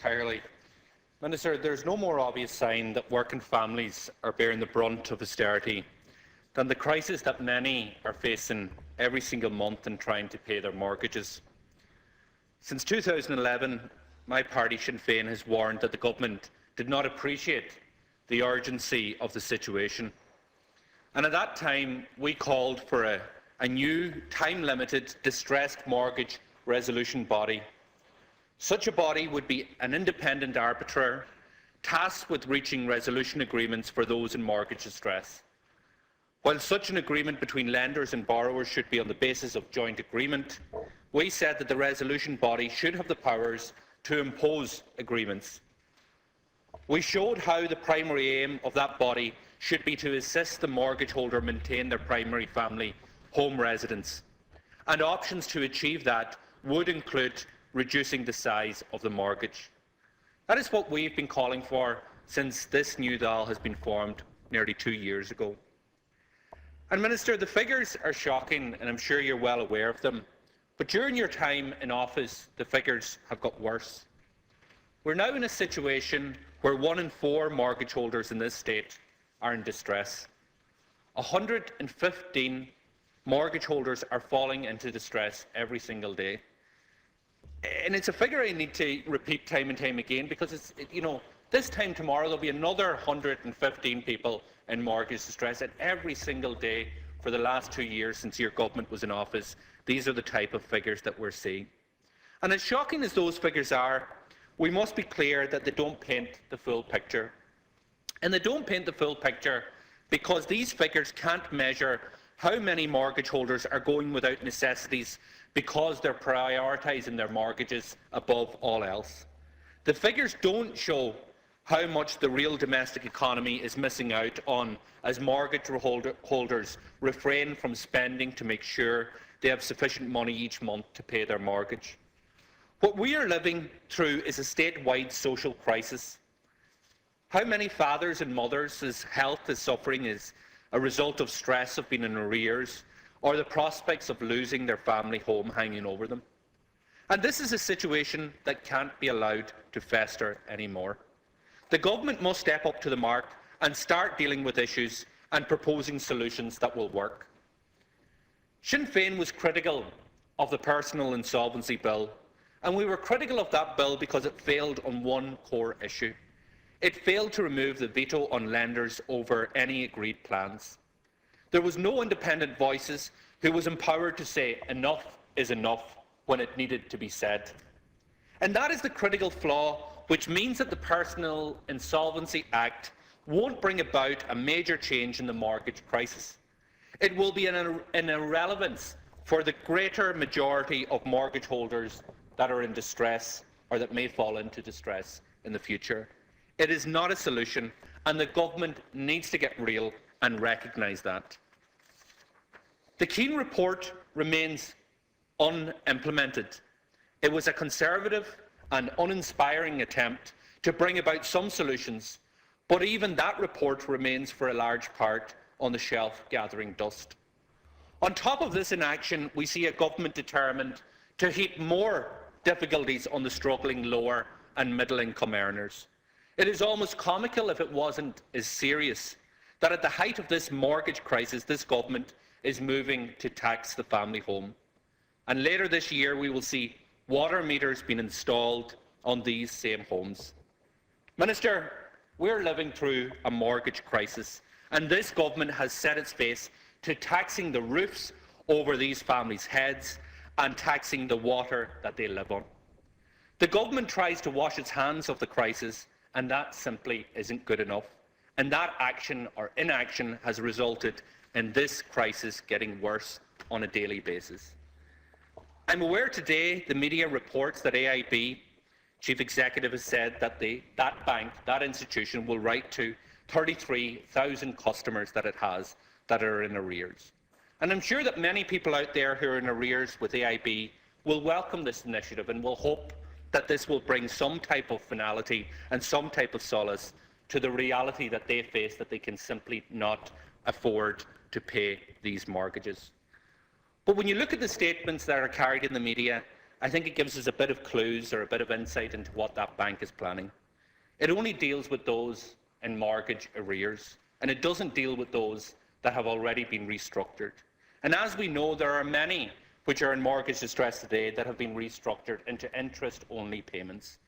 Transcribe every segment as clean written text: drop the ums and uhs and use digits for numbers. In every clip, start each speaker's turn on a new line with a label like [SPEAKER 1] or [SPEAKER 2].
[SPEAKER 1] entirely. Minister, there is no more obvious sign that working families are bearing the brunt of austerity than the crisis that many are facing every single month in trying to pay their mortgages. Since 2011, my party, Sinn Féin, has warned that the government did not appreciate the urgency of the situation. And at that time, we called for a new, time-limited, distressed mortgage resolution body. Such a body would be an independent arbiter tasked with reaching resolution agreements for those in mortgage distress. While such an agreement between lenders and borrowers should be on the basis of joint agreement, we said that the resolution body should have the powers to impose agreements. We showed how the primary aim of that body should be to assist the mortgage holder maintain their primary family home residence, and options to achieve that would include reducing the size of the mortgage. That is what we've been calling for since this new Dáil has been formed nearly 2 years ago. And Minister, the figures are shocking, and I'm sure you're well aware of them. But during your time in office, the figures have got worse. We're now in a situation where 1 in 4 mortgage holders in this state are in distress. 115 mortgage holders are falling into distress every single day. And it's a figure I need to repeat time and time again, because this time tomorrow there'll be another 115 people in mortgage distress, and every single day for the last 2 years since your government was in office, these are the type of figures that we're seeing. And as shocking as those figures are, we must be clear that they don't paint the full picture. And they don't paint the full picture because these figures can't measure how many mortgage holders are going without necessities because they're prioritising their mortgages above all else. The figures don't show how much the real domestic economy is missing out on as mortgage holders refrain from spending to make sure they have sufficient money each month to pay their mortgage. What we are living through is a statewide social crisis. How many fathers and mothers' health is suffering as a result of stress of being in arrears, or the prospects of losing their family home hanging over them? And this is a situation that can't be allowed to fester anymore. The government must step up to the mark and start dealing with issues and proposing solutions that will work. Sinn Féin was critical of the personal insolvency bill, and we were critical of that bill because it failed on one core issue. It failed to remove the veto on lenders over any agreed plans. There was no independent voices who was empowered to say enough is enough when it needed to be said. And that is the critical flaw, which means that the Personal Insolvency Act won't bring about a major change in the mortgage crisis. It will be an irrelevance for the greater majority of mortgage holders that are in distress or that may fall into distress in the future. It is not a solution, and the government needs to get real and recognise that. The Keane report remains unimplemented. It was a conservative and uninspiring attempt to bring about some solutions, but even that report remains for a large part on the shelf gathering dust. On top of this inaction, we see a government determined to heap more difficulties on the struggling lower and middle income earners. It is almost comical, if it wasn't as serious, that at the height of this mortgage crisis, this government is moving to tax the family home. And later this year, we will see water meters being installed on these same homes. Minister, we're living through a mortgage crisis, and this government has set its face to taxing the roofs over these families' heads and taxing the water that they live on. The government tries to wash its hands of the crisis, and that simply isn't good enough. And that action or inaction has resulted in this crisis getting worse on a daily basis. I'm aware today the media reports that AIB Chief Executive has said that that bank, that institution, will write to 33,000 customers that it has that are in arrears. And I'm sure that many people out there who are in arrears with AIB will welcome this initiative and will hope that this will bring some type of finality and some type of solace to the reality that they face, that they can simply not afford to pay these mortgages. But when you look at the statements that are carried in the media, I think it gives us a bit of clues or a bit of insight into what that bank is planning. It only deals with those in mortgage arrears, and it doesn't deal with those that have already been restructured. And as we know, there are many which are in mortgage distress today that have been restructured into interest-only payments.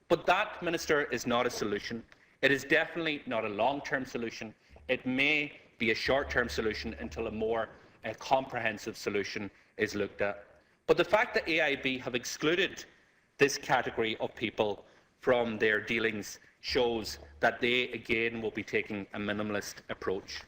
[SPEAKER 1] But that, Minister, is not a solution. It is definitely not a long-term solution. It may be a short-term solution until a more comprehensive solution is looked at. But the fact that AIB have excluded this category of people from their dealings shows that they, again, will be taking a minimalist approach.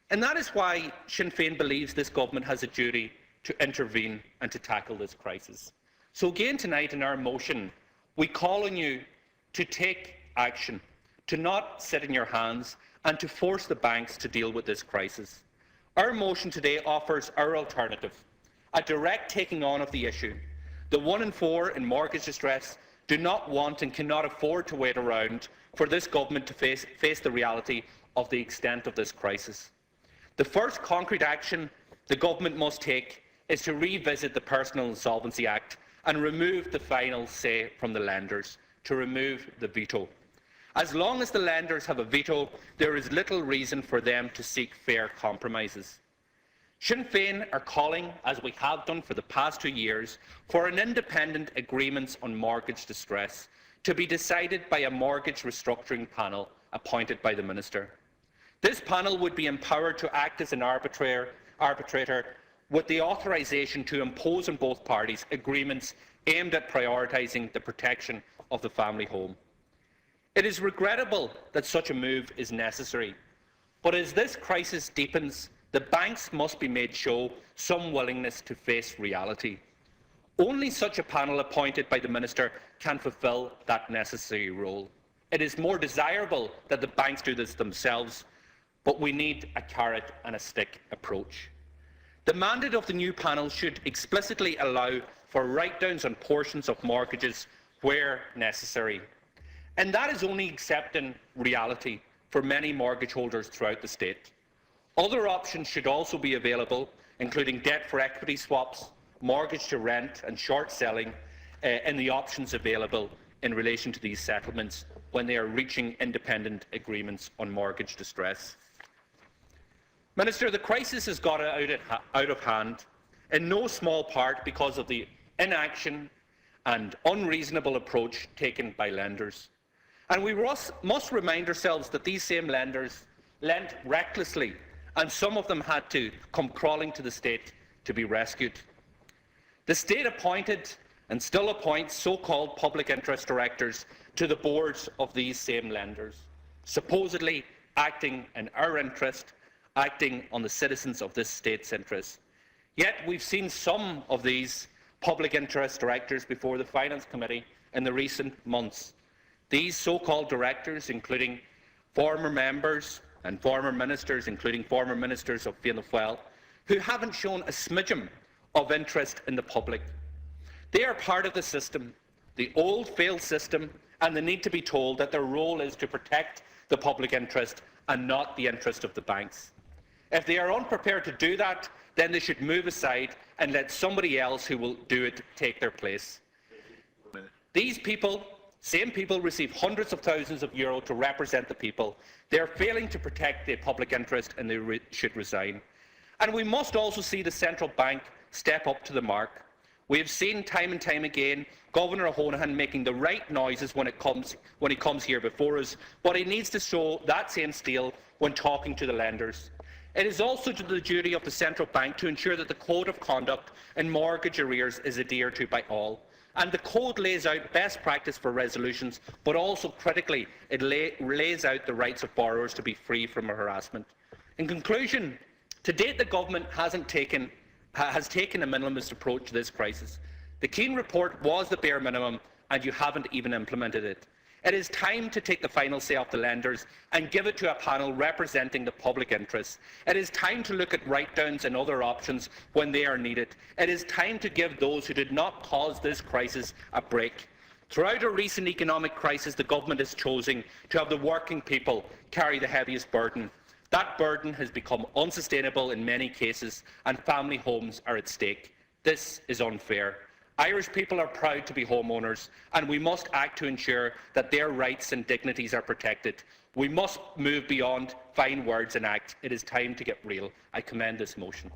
[SPEAKER 1] And that is why Sinn Féin believes this government has a duty to intervene and to tackle this crisis. So again tonight in our motion, we call on you to take action, to not sit in your hands and to force the banks to deal with this crisis. Our motion today offers our alternative, a direct taking on of the issue. The 1 in 4 in mortgage distress do not want and cannot afford to wait around for this government to face the reality of the extent of this crisis. The first concrete action the government must take is to revisit the Personal Insolvency Act and remove the final say from the lenders, to remove the veto. As long as the lenders have a veto, there is little reason for them to seek fair compromises. Sinn Féin are calling, as we have done for the past 2 years, for an independent agreement on mortgage distress to be decided by a mortgage restructuring panel appointed by the Minister. This panel would be empowered to act as an arbitrator with the authorisation to impose on both parties agreements aimed at prioritising the protection of the family home. It is regrettable that such a move is necessary, but as this crisis deepens, the banks must be made show some willingness to face reality. Only such a panel appointed by the Minister can fulfil that necessary role. It is more desirable that the banks do this themselves, but we need a carrot and a stick approach. The mandate of the new panel should explicitly allow for write-downs on portions of mortgages where necessary. And that is only accepting reality for many mortgage holders throughout the state. Other options should also be available, including debt for equity swaps, mortgage to rent and short selling, and the options available in relation to these settlements when they are reaching independent agreements on mortgage distress. Minister, the crisis has got out of hand, in no small part because of the inaction and unreasonable approach taken by lenders. And we must remind ourselves that these same lenders lent recklessly, and some of them had to come crawling to the state to be rescued. The state appointed and still appoints so-called public interest directors to the boards of these same lenders, supposedly acting in our interest, acting on the citizens of this state's interest. Yet we've seen some of these public interest directors before the Finance Committee in the recent months. These so-called directors, including former members and former ministers, including former ministers of Fine Gael, who haven't shown a smidgen of interest in the public. They are part of the system, the old failed system, and they need to be told that their role is to protect the public interest and not the interest of the banks. If they are unprepared to do that, then they should move aside and let somebody else who will do it take their place. These people, same people, receive hundreds of thousands of euros to represent the people. They are failing to protect the public interest and they should resign. And we must also see the central bank step up to the mark. We have seen time and time again Governor O'Honohan making the right noises when he comes here before us, but he needs to show that same steel when talking to the lenders. It is also to the duty of the central bank to ensure that the code of conduct in mortgage arrears is adhered to by all. And the code lays out best practice for resolutions, but also critically it lays out the rights of borrowers to be free from harassment. In conclusion, to date the government has taken a minimalist approach to this crisis. The Keane report was the bare minimum and you haven't even implemented it. It is time to take the final say off the lenders and give it to a panel representing the public interest. It is time to look at write-downs and other options when they are needed. It is time to give those who did not cause this crisis a break. Throughout a recent economic crisis, the government is choosing to have the working people carry the heaviest burden. That burden has become unsustainable in many cases and family homes are at stake. This is unfair. Irish people are proud to be homeowners, and we must act to ensure that their rights and dignities are protected. We must move beyond fine words and act. It is time to get real. I commend this motion.